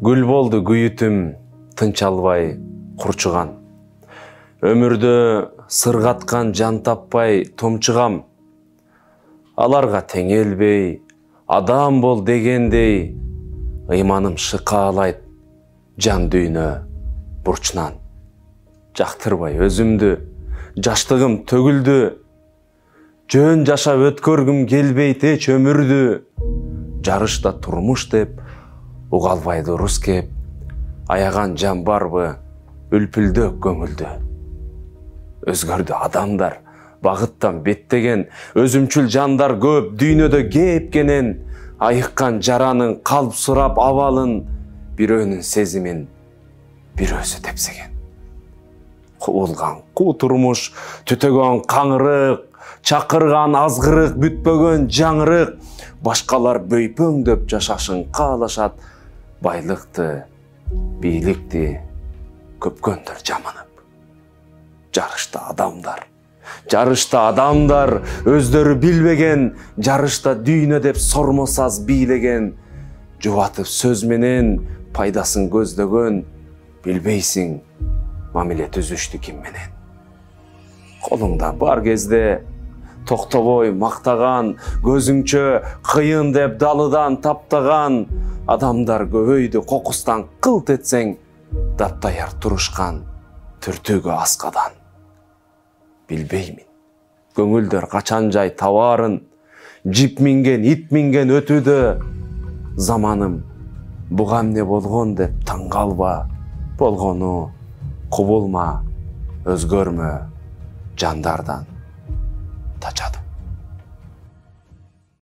Гүл болду күйүтүм тынч албай курчуган. Өмүрдө сыргаткан жан таппай томчугам. Аларга теңелбей, адам бол дегендей, ыйманым шыкаалайт жан дүйнө бурчунан. Жактырбай өзүмдү, жаштыгым төгүлдү. Жөн жашап өткөргүм келбейт эч өмүрдү. Жарышта турмуш деп, уга албай дурус кеп, аяган жан барбы, үлпүлдөк көңүлдү. Өзгөрдү адамдар, багыттан беттеген, өзүмчүл жандар көп, дүйнөдө кээпкенен, айыккан жаранын калп сурап абалын, бирөөнүн сезимин бирөөсү тепсеген. Куулган куу турмуш, түтөгөн каңырык, чакырган азгырык, бүтпөгөн жаңырык, башкалар бөйпөңдөп жашашын каалашат, байлыкты, бийликти көпкөндөр жаманып. Жарышта адамдар, өздөрү билбеген, жарышта дүйнө деп сормосаз бийлеген, жубатып сөз менен пайдасын көздөгөн, билбейсиң мамиле түзүштү ким менен. Колуңда бар кезде токтобой мактаган, көзүңчө кыйын деп далыдан таптаган, адамдар көбөйдү кокустан кылт этсең, даптаяр турушкан, түртүгү аскадан. Билбеймин, көңүлдөр качан жай табаарын, жип минген, ит минген өтүүдө, заманым буга эмне болгон деп таң калба, болгону кубулма, өзгөрмө жандардан тачады.